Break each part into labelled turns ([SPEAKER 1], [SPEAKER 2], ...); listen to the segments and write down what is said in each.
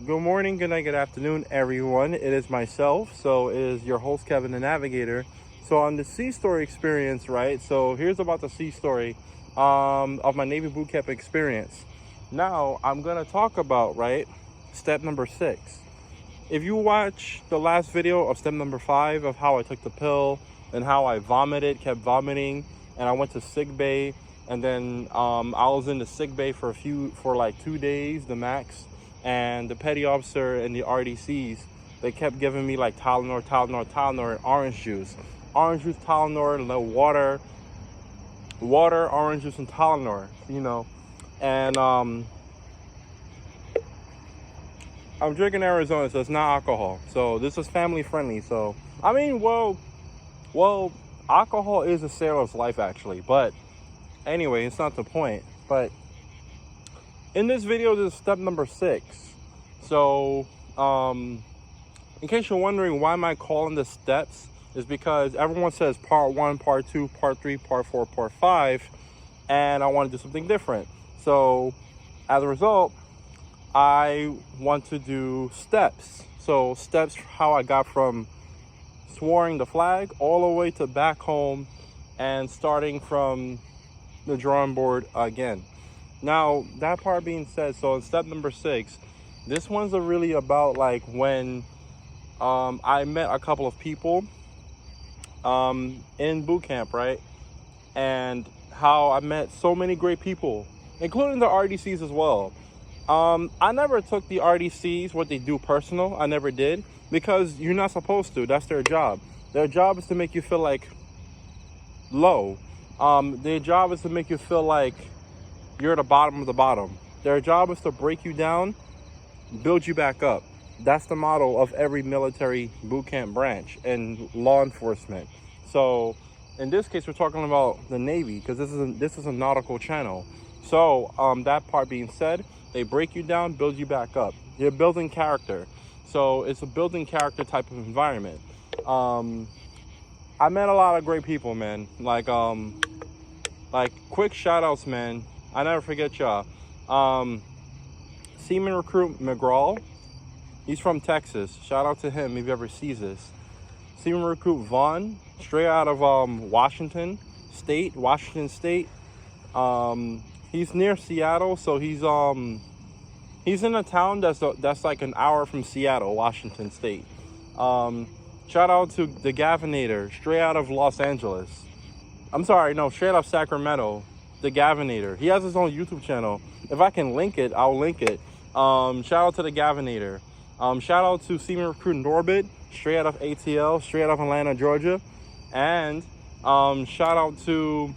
[SPEAKER 1] Good morning, good night, good afternoon, everyone. It is myself. So it is your host, Kevin the Navigator. So on the sea story experience, right? So here's about the sea story of my Navy boot camp experience. Now I'm gonna talk about, right, step number 6. If you watch the last video of step number 5 of how I took the pill and how I vomited, kept vomiting, and I went to sick bay, and then I was in the sick bay for like 2 days, the max. And the petty officer and the RDCs, they kept giving me like Tylenol, and orange juice, Tylenol, and the water, orange juice, and Tylenol, And I'm drinking Arizona, so it's not alcohol. So this is family friendly. So I mean, well, alcohol is a sailor's life actually, but anyway, it's not the point. But in this video, this is step number 6. So, in case you're wondering why am I calling this steps, is because everyone says part 1, part 2, part 3, part 4, part 5, and I want to do something different. So, as a result, I want to do steps. So, steps how I got from soaring the flag all the way to back home and starting from the drawing board again. Now, that part being said, so in step number 6, this one's really about like when I met a couple of people in boot camp, right? And how I met so many great people, including the RDCs as well. I never took the RDCs, what they do personal. I never did, because you're not supposed to. That's their job. Their job is to make you feel like low. Their job is to make you feel like you're at the bottom of the bottom. Their job is to break you down, build you back up. That's the model of every military boot camp branch and law enforcement. So in this case, we're talking about the Navy, because this is a nautical channel. So that part being said, they break you down, build you back up. They're building character. So it's a building character type of environment. I met a lot of great people, man. Like quick shout outs, man. I never forget y'all. Seaman Recruit McGraw, he's from Texas. Shout out to him if he ever sees this. Seaman Recruit Vaughn, straight out of Washington State. He's near Seattle, so he's in a town that's like an hour from Seattle, Washington State. Shout out to the Gavinator, straight out of Los Angeles. I'm sorry, no, straight out of Sacramento. The Gavinator. He has his own YouTube channel. If I can link it, I'll link it. Shout out to the Gavinator. Shout out to Seaman Recruit Norbit, straight out of ATL, straight out of Atlanta, Georgia. And shout out to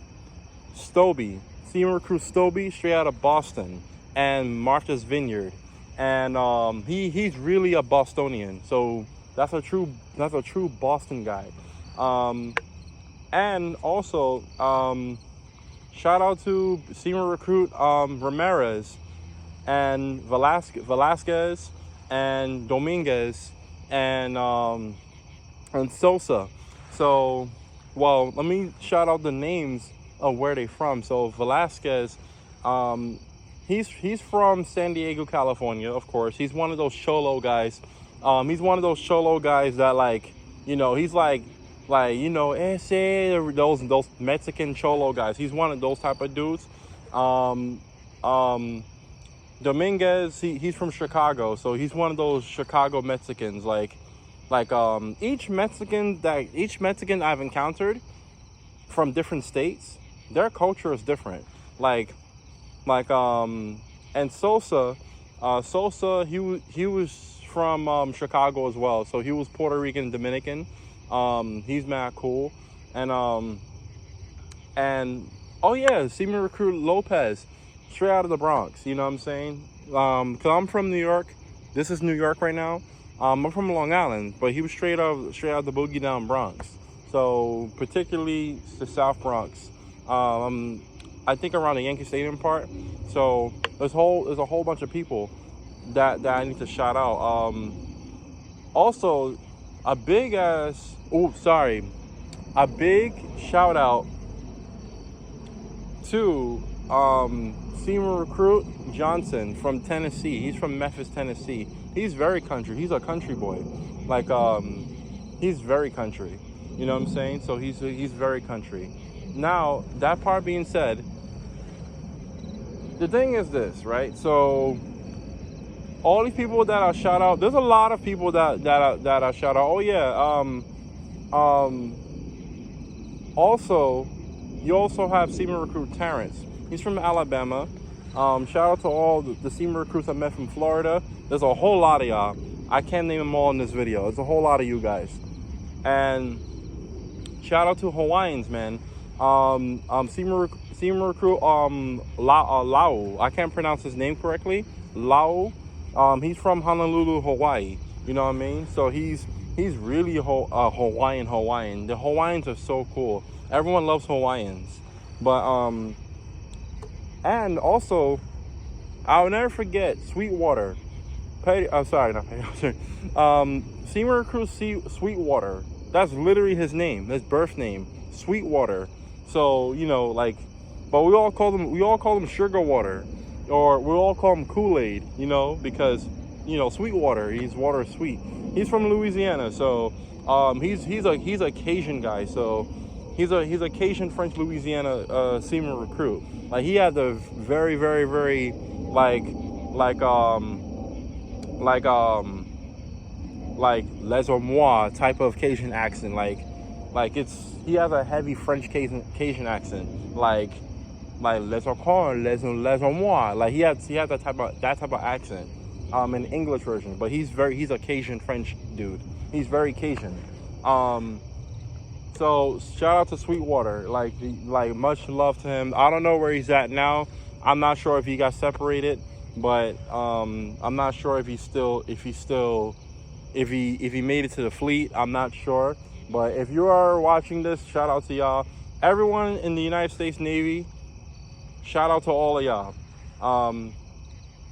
[SPEAKER 1] Stoby, Seaman Recruit Stoby, straight out of Boston, and Martha's Vineyard. And he's really a Bostonian. So that's a true Boston guy. And also shout out to Seaman Recruit Ramirez and Velasquez and Dominguez and Sosa. So, well, let me shout out the names of where they from. So Velasquez, he's from San Diego, California, of course. He's one of those cholo guys. He's one of those cholo guys that, like, he's like those Mexican cholo guys. He's one of those type of dudes. Dominguez, he's from Chicago, so he's one of those Chicago Mexicans. Each Mexican I've encountered from different states, their culture is different. And Sosa, he was from Chicago as well, so he was Puerto Rican, Dominican. He's mad cool. And oh yeah, Seaman Recruit Lopez, straight out of the Bronx. You know what I'm saying? Cause I'm from New York. This is New York right now. I'm from Long Island, but he was straight out the boogie down Bronx. So particularly the South Bronx. I think around the Yankee Stadium part. So there's a whole bunch of people that I need to shout out. Also, a big shout out to Senior recruit Johnson from Tennessee. He's from Memphis, Tennessee. He's very country. He's a country boy. Like, he's very country. You know what I'm saying? So he's very country. Now, that part being said, the thing is this, right? So all these people that I shout out, there's a lot of people that I shout out. Oh yeah. Also, you also have Seaman recruit Terrence. He's from Alabama. Shout out to all the Seaman recruits I met from Florida. There's a whole lot of y'all. I can't name them all in this video. There's a whole lot of you guys. And shout out to Hawaiians, man. Seaman recruit Lau. I can't pronounce his name correctly. Lau. He's from Honolulu, Hawaii. You know what I mean? So he's really Hawaiian. The Hawaiians are so cool. Everyone loves Hawaiians. But and also, I'll never forget Sweetwater. Seaman recruit Sweetwater. That's literally his name, his birth name, Sweetwater. So, you know, like, but we all call them sugar water, or we all call him Kool-Aid, you know, because, you know, Sweetwater, he's water sweet. He's from Louisiana, so he's a Cajun guy, so he's a Cajun French Louisiana Seaman recruit. Like, he had the very, very, very like les moi type of Cajun accent. Like he has a heavy French Cajun accent. Like les moi. Like he has that type of accent. In English version, but he's a Cajun French dude. He's very Cajun. So shout out to Sweetwater. Like much love to him. I don't know where he's at now. I'm not sure if he got separated, but I'm not sure if he made it to the fleet. I'm not sure. But if you are watching this, shout out to y'all. Everyone in the United States Navy, shout out to all of y'all.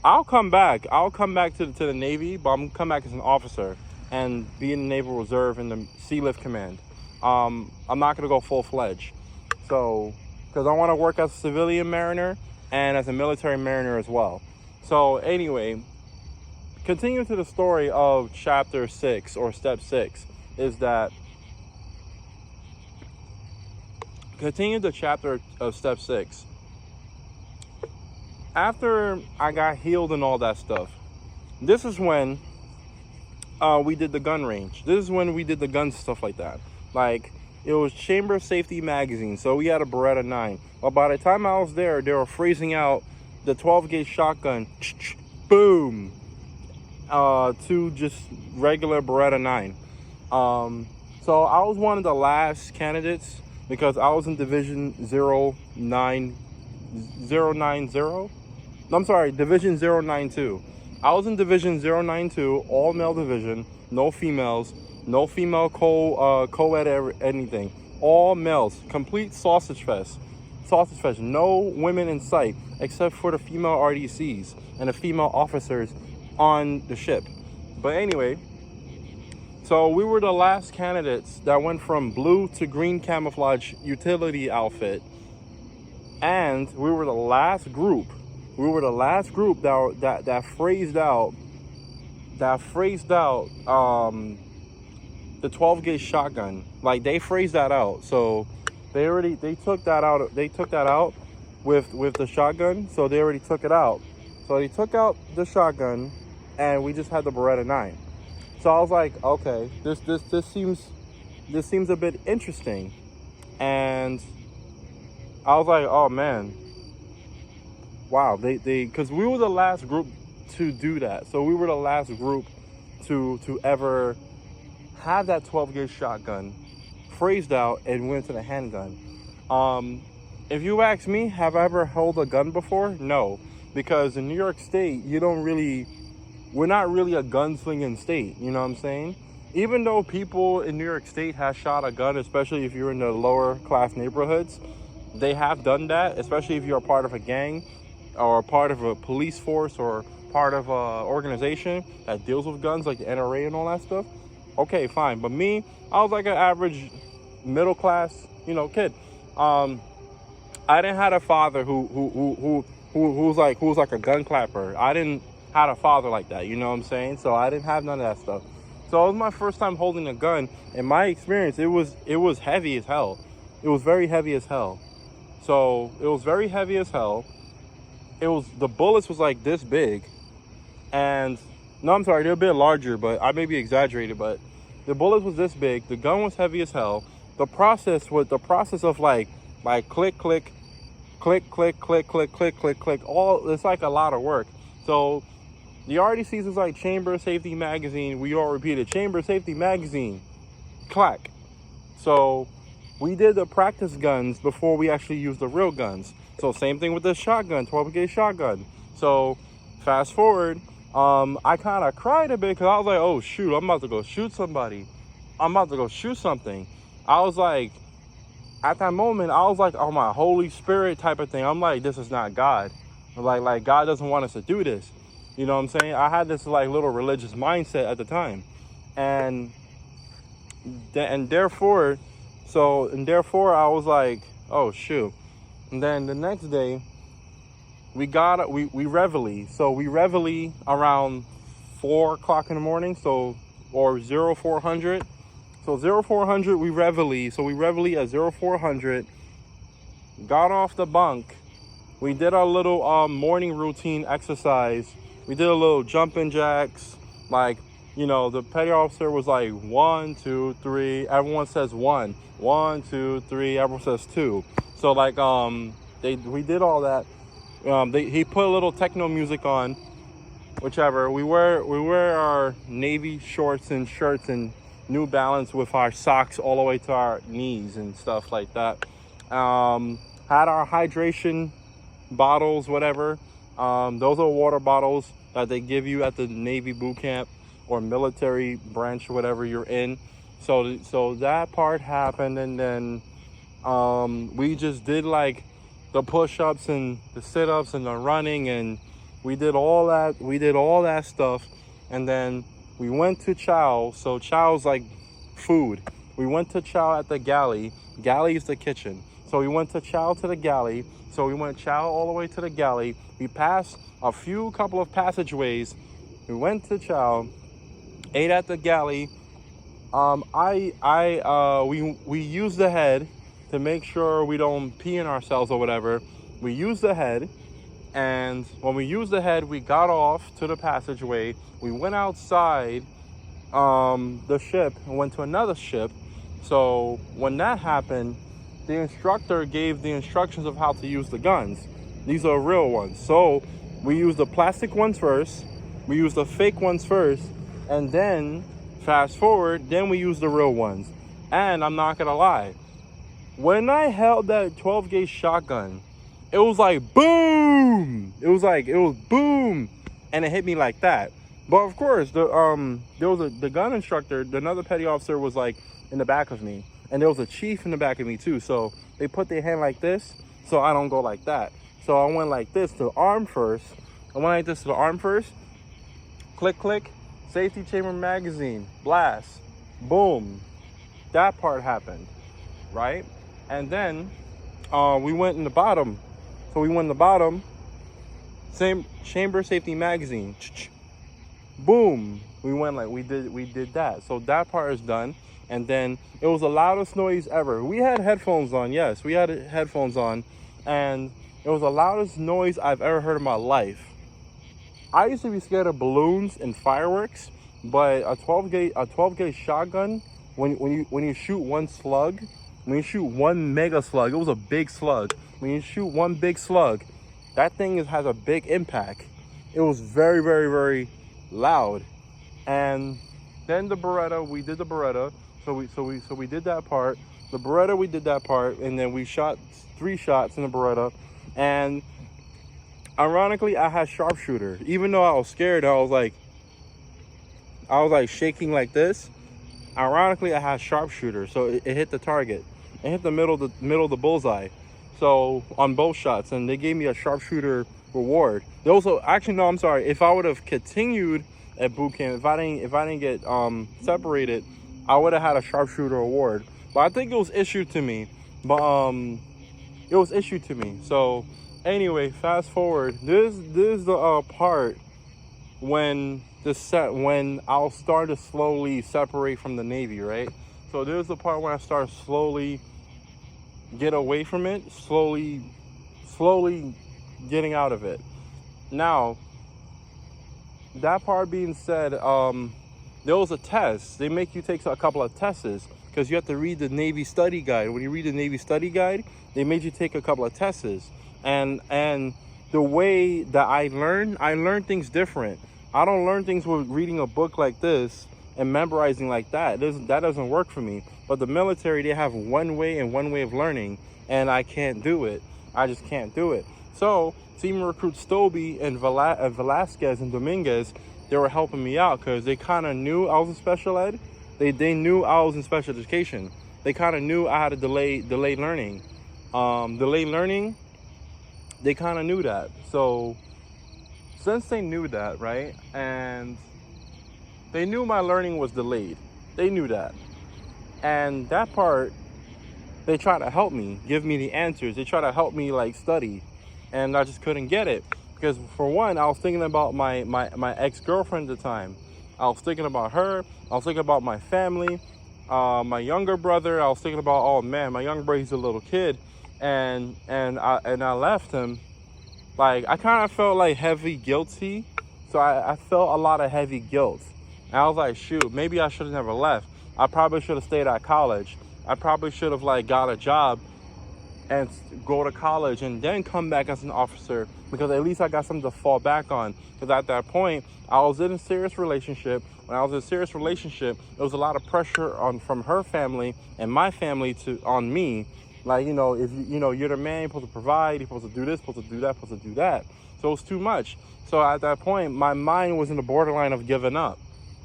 [SPEAKER 1] I'll come back to the Navy, but I'm gonna come back as an officer and be in the Naval Reserve in the Sea Lift Command. I'm not gonna go full-fledged, so because I want to work as a civilian mariner and as a military mariner as well. So anyway, continue to the story of chapter 6 or step 6 is that continue the chapter of step 6. After I got healed and all that stuff, this is when we did the gun range. This is when we did the gun stuff like that. Like, it was Chamber Safety Magazine, so we had a Beretta 9. But by the time I was there, they were phrasing out the 12-gauge shotgun, boom, to just regular Beretta 9. So I was one of the last candidates because I was in Division 090. I'm sorry, Division 092. I was in Division 092, all male division, no females, no female co-ed anything. All males, complete sausage fest. No women in sight except for the female RDCs and the female officers on the ship. But anyway, so we were the last candidates that went from blue to green camouflage utility outfit. And we were the last group. That phrased out the 12-gauge shotgun. Like, they phrased that out. So they took that out with the shotgun. So they already took it out. So they took out the shotgun and we just had the Beretta 9. So I was like, okay, this seems a bit interesting. And I was like, oh man, wow, because we were the last group to do that. So we were the last group to ever have that 12-gauge shotgun phrased out and went to the handgun. If you ask me, have I ever held a gun before? No, because in New York State, we're not really a gunslinging state, you know what I'm saying? Even though people in New York State have shot a gun, especially if you're in the lower class neighborhoods, they have done that, especially if you're a part of a gang or part of a police force or part of an organization that deals with guns, like the NRA and all that stuff. Okay, fine. But me, I was like an average middle class, kid. I didn't have a father who's like a gun clapper. I didn't have a father like that, you know what I'm saying? So I didn't have none of that stuff. So it was my first time holding a gun. In my experience, it was heavy as hell. It was very heavy as hell. So it was very heavy as hell. The bullets was like this big, and no, I'm sorry, they're a bit larger, but I may be exaggerated, but the bullets was this big. The gun was heavy as hell. The process of like click, click, click, click, click, click, click, click, click, all, it's like a lot of work. So the already sees is like chamber safety magazine. We all repeated chamber safety magazine, clack. So we did the practice guns before we actually used the real guns. So same thing with the shotgun, 12 gauge shotgun. So fast forward, I kind of cried a bit because I was like, oh shoot, I'm about to go shoot somebody. I'm about to go shoot something. I was like, at that moment, I was like, oh my Holy Spirit type of thing. I'm like, this is not God. Like God doesn't want us to do this. You know what I'm saying? I had this like little religious mindset at the time. And therefore I was like, oh shoot. And then the next day we reveille. So we reveille around 4 o'clock in the morning. So, or 0400. So 0400 we reveille. So we reveille at 0400. Got off the bunk. We did our little morning routine exercise. We did a little jumping jacks. Like, you know, the petty officer was like 1, 2, 3. Everyone says 1. 1, 2, 3. Everyone says 2. So like we did all that. He put a little techno music on, whichever. We wear our navy shorts and shirts and New Balance with our socks all the way to our knees and stuff like that. Had our hydration bottles, whatever. Those are water bottles that they give you at the Navy boot camp or military branch, whatever you're in. So that part happened, and then we just did like the push-ups and the sit-ups and the running, and we did all that stuff. And then we went to chow. So chow's like food. We went to chow at the galley. Galley is the kitchen. So we went to chow to the galley. So we went chow all the way to the galley. We passed a couple of passageways. We went to chow, ate at the galley. We used the head to make sure we don't pee in ourselves or whatever. We used the head, and when we used the head, we got off to the passageway. We went outside the ship and went to another ship. So when that happened, the instructor gave the instructions of how to use the guns. These are real ones. So we used the plastic ones first, we used the fake ones first, and then fast forward, then we used the real ones. And I'm not gonna lie, when I held that 12 gauge shotgun, it was like boom. It was boom, and it hit me like that. But of course, there was the gun instructor, another petty officer was like in the back of me. And there was a chief in the back of me too. So they put their hand like this, so I don't go like that. So I went like this to the arm first. I went like this to the arm first. Click, click, safety chamber magazine, blast, boom. That part happened, right? And then we went in the bottom. So we went in the bottom, same chamber safety magazine, boom. We went like, we did that. So that part is done. And then it was the loudest noise ever. We had headphones on, yes, we had headphones on, and it was the loudest noise I've ever heard in my life. I used to be scared of balloons and fireworks, but a 12 gauge shotgun, when you shoot one slug, when you shoot one mega slug, it was a big slug. When you shoot one big slug, that thing has a big impact. It was very, very, very loud. And then the Beretta, we did the Beretta. So we did that part. The Beretta, we did that part, and then we shot 3 shots in the Beretta. And ironically, I had sharpshooter. Even though I was scared, I was like shaking like this. Ironically, I had sharpshooter, so it hit the target. It hit the middle of the bullseye. So on both shots, and they gave me a sharpshooter reward. They also, actually, no, I'm sorry. If I would have continued at boot camp, if I didn't get separated, I would have had a sharpshooter award. But I think it was issued to me. But it was issued to me. So anyway, fast forward. This is the part when when I'll start to slowly separate from the Navy, right? So there's the part when I start slowly get away from it, slowly getting out of it. Now, that part being said, there was a test. They make you take a couple of tests because you have to read the Navy study guide. When you read the Navy study guide, they made you take a couple of tests. And the way that I learn things different. I don't learn things with reading a book like this and memorizing like that. That doesn't work for me. But the military, they have one way of learning, and I can't do it. I just can't do it. So Seaman Recruit Stobie and Velasquez and Dominguez, they were helping me out because they kind of knew I was in special ed. They knew I was in special education. They kind of knew I had a delayed learning. Delayed learning, they kind of knew that. So since they knew that, right, and they knew my learning was delayed, they knew that. And that part, they try to help me, give me the answers. They try to help me like study, and I just couldn't get it because for one, I was thinking about my ex-girlfriend at the time. I was thinking about her. I was thinking about my family, my younger brother. I was thinking about, oh man, my younger brother, he's a little kid, and I left him. Like I kind of felt like heavy guilty, so I felt a lot of heavy guilt. And I was like, shoot, maybe I should have never left. I probably should have stayed at college. I probably should have like got a job and go to college and then come back as an officer, because at least I got something to fall back on. Because at that point, I was in a serious relationship. When I was in a serious relationship, there was a lot of pressure from her family and my family on me. Like, you know, if you're the man, you're supposed to provide, you're supposed to do this, supposed to do that, supposed to do that. So it was too much. So at that point, my mind was in the borderline of giving up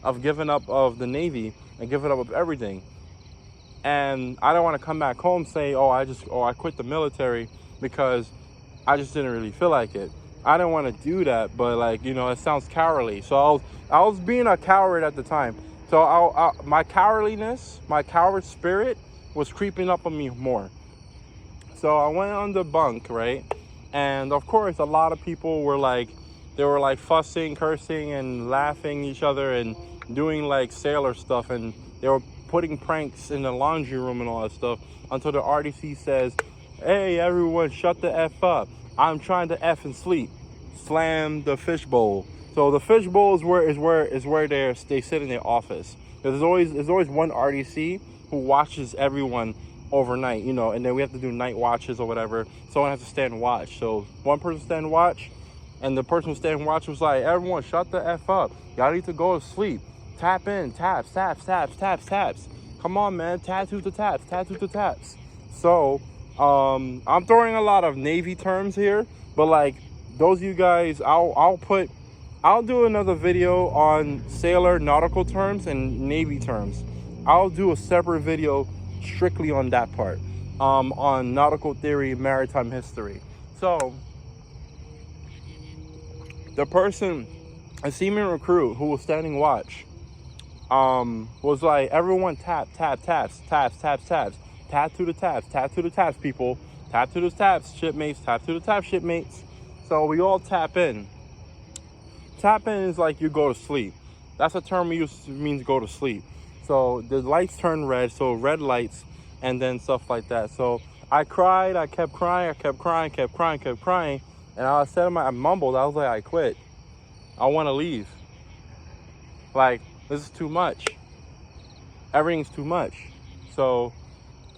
[SPEAKER 1] of the Navy and giving up of everything. And I don't want to come back home and say, I quit the military because I just didn't really feel like it. I didn't want to do that, but like, you know, it sounds cowardly. So I was being a coward at the time. So my cowardliness, my coward spirit was creeping up on me more. So I went on the bunk, right? And of course, a lot of people were like, they were like fussing, cursing, and laughing at each other and doing like sailor stuff. And they were putting pranks in the laundry room and all that stuff until the RDC says, hey, everyone, shut the F up. I'm trying to F and sleep. Slam the fishbowl. So the fishbowl is where they sit in their office. There's always one RDC who watches everyone overnight, you know, and then we have to do night watches or whatever. Someone has to stand watch. So one person stand watch, and the person who stand watch was like, everyone shut the F up. Y'all need to go to sleep. Tap in, taps. Come on, man, tattoo the taps. So I'm throwing a lot of Navy terms here, but like those of you guys, I'll do another video on sailor nautical terms and Navy terms. I'll do a separate video strictly on that part, on nautical theory, maritime history. So the person, a seaman recruit who was standing watch, was like, everyone taps. Tap to the taps, people. Tap to the taps, shipmates. Tap to the taps, shipmates. So we all tap in. Tap in is like you go to sleep. That's a term we use, means go to sleep. So the lights turn red, so red lights, and then stuff like that. So I cried, I kept crying, and I said, I mumbled, I was like, I quit. I want to leave. Like, this is too much. Everything's too much. So,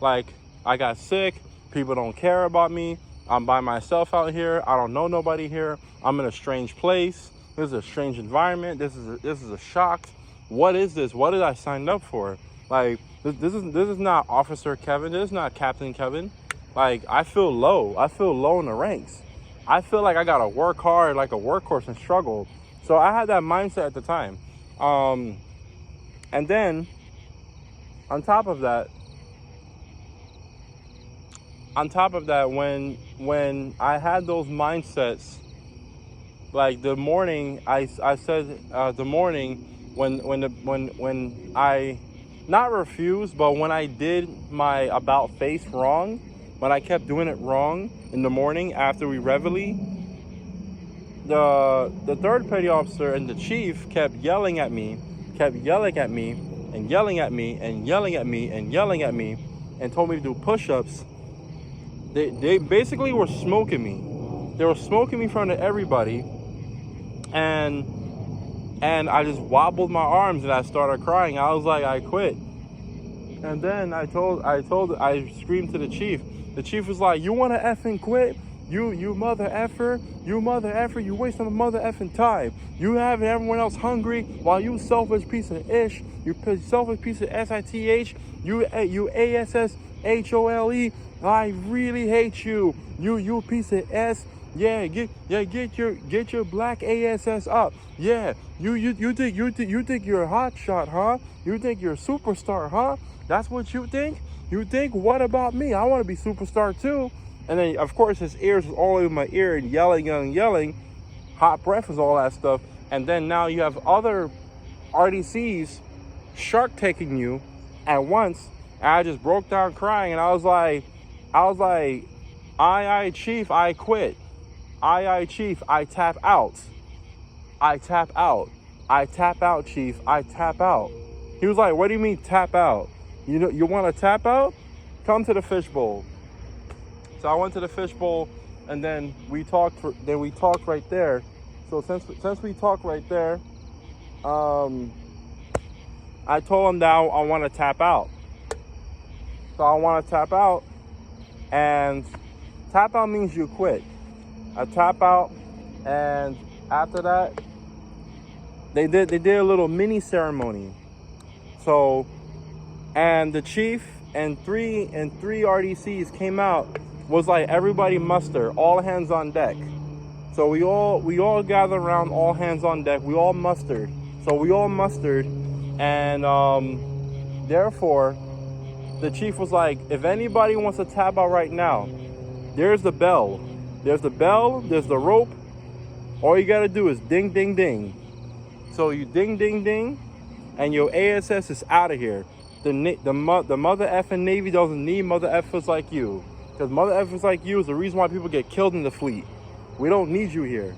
[SPEAKER 1] like, I got sick. People don't care about me. I'm by myself out here. I don't know nobody here. I'm in a strange place. This is a strange environment. This is a shock. What is this? What did I sign up for? Like, this is not Officer Kevin. This is not Captain Kevin. Like, I feel low. I feel low in the ranks. I feel like I gotta work hard, like a workhorse, and struggle. So I had that mindset at the time. And then on top of that, when I had those mindsets, like the morning, I said the morning when I not refused, but when I did my about face wrong, when I kept doing it wrong in the morning after we reveille, the third petty officer and the chief kept yelling at me, and yelling at me, and yelling at me, and yelling at me, and told me to do push-ups. They basically were smoking me. They were smoking me in front of everybody, and I just wobbled my arms and I started crying. I was like, I quit. And then I screamed to the chief. The chief was like, you want to effing quit? You mother effer, you wasting my mother effing time. You having everyone else hungry while you selfish piece of ish, you selfish piece of SITH, you ASSHOLE. I really hate you. You piece of S. Yeah, get your black ASS up. Yeah, you think you're a hot shot, huh? You think you're a superstar, huh? That's what you think? You think, what about me? I want to be superstar too. And then, of course, his ears was all over my ear and yelling. Hot breath was all that stuff. And then now you have other RDCs shark taking you at once. And I just broke down crying. And I was like, aye, chief, I quit. Aye, chief, I tap out. I tap out. I tap out, chief. I tap out. He was like, what do you mean tap out? You want to tap out? Come to the fishbowl. So I went to the fishbowl, and then we talked right there. So since we talked right there, I told him that I want to tap out. So I want to tap out, and tap out means you quit. I tap out, and after that, they did a little mini ceremony. So, and the chief and three RDCs came out. Was like everybody muster, all hands on deck. So we all gathered around, all hands on deck. We all mustered. So we all mustered, and therefore, the chief was like, if anybody wants to tap out right now, there's the bell. There's the bell. There's the rope. All you gotta do is ding, ding, ding. So you ding, ding, ding, and your ASS is out of here. The mother effing Navy doesn't need mother effers like you. Because mother effers like you is the reason why people get killed in the fleet. We don't need you here.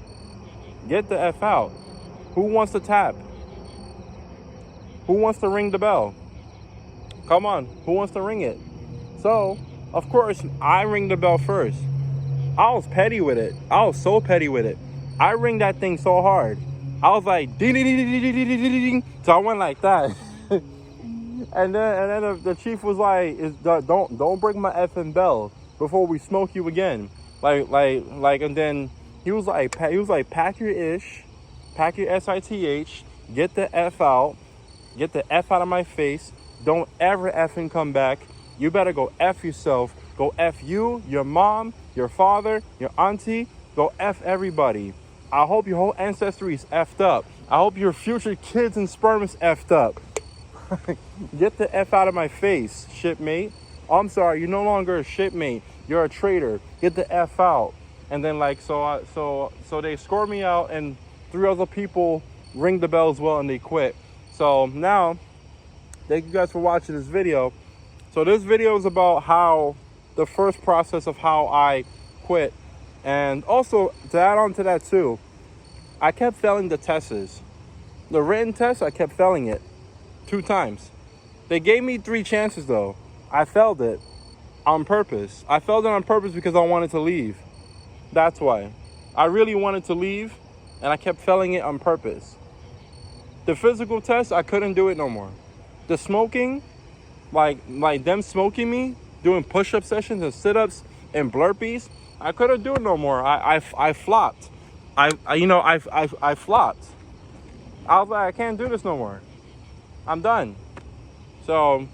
[SPEAKER 1] Get the F out. Who wants to tap? Who wants to ring the bell? Come on, who wants to ring it? So, of course, I ring the bell first. I was petty with it. I was so petty with it. I ring that thing so hard. I was like, ding, ding, ding, ding, ding, ding, ding, ding. So I went like that. and then the chief was like, don't break my effing bell before we smoke you again. And then he was like, pack your ish, pack your SITH, get the F out of my face. Don't ever effing come back. You better go F yourself. Go F you, your mom, your father, your auntie. Go F everybody. I hope your whole ancestry is effed up. I hope your future kids and sperm is effed up. Get the F out of my face, shipmate. I'm sorry, you're no longer a shipmate. You're a traitor. Get the F out. And then so they escort me out, and 3 other people ring the bell as well, and they quit. So now, thank you guys for watching this video. So this video is about how the first process of how I quit. And also, to add on to that too, I kept failing the tests. The written test, I kept failing it 2 times. They gave me 3 chances though. I failed it on purpose. I failed it on purpose because I wanted to leave. That's why. I really wanted to leave, and I kept failing it on purpose. The physical test, I couldn't do it no more. The smoking, like them smoking me, doing push-up sessions and sit-ups and burpees, I couldn't do it no more. I flopped. I flopped. I was like, I can't do this no more. I'm done. So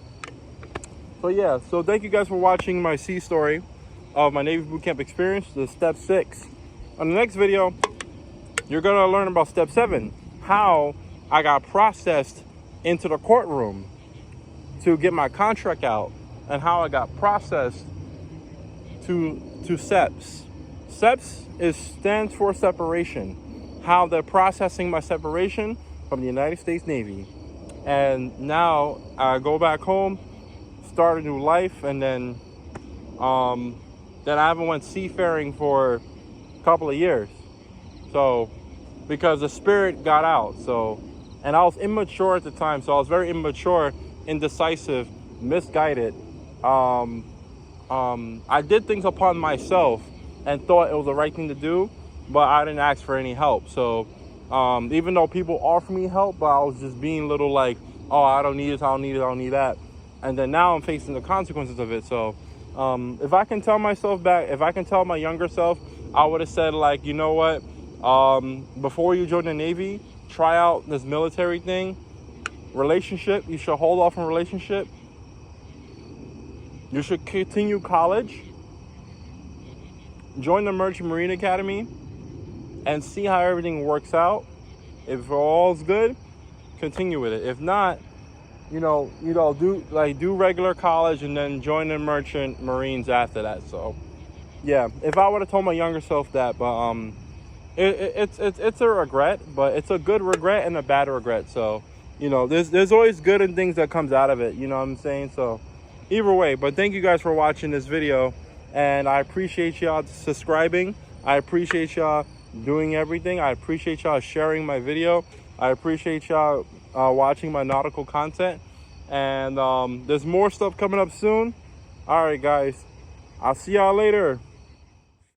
[SPEAKER 1] yeah. So thank you guys for watching my sea story of my Navy boot camp experience, the step 6. On the next video, you're gonna learn about step 7, how I got processed into the courtroom to get my contract out, and how I got processed to SEPS. SEPS stands for separation. How they're processing my separation from the United States Navy. And now I go back home, start a new life, and then Then I haven't went seafaring for a couple of years. So, because the spirit got out. So, and I was immature at the time. So I was very immature, indecisive, misguided. I did things upon myself and thought it was the right thing to do, but I didn't ask for any help. So, even though people offered me help, but I was just being little like, oh, I don't need this, I don't need it, I don't need that. And then now I'm facing the consequences of it. So, if I can tell myself back, if I can tell my younger self, I would have said like, you know what, before you join the Navy, try out this military thing. Relationship, you should hold off on relationship. You should continue college. Join the Merchant Marine Academy and see how everything works out. If all's good, continue with it. If not, do regular college and then join the Merchant Marines after that. So, yeah, if I would have told my younger self that, but it's a regret, but it's a good regret and a bad regret. So, there's always good and things that comes out of it. You know what I'm saying? So, either way. But thank you guys for watching this video, and I appreciate y'all subscribing. I appreciate y'all doing everything. I appreciate y'all sharing my video. I appreciate y'all watching my nautical content, and there's more stuff coming up soon. All right, guys, I'll see y'all later.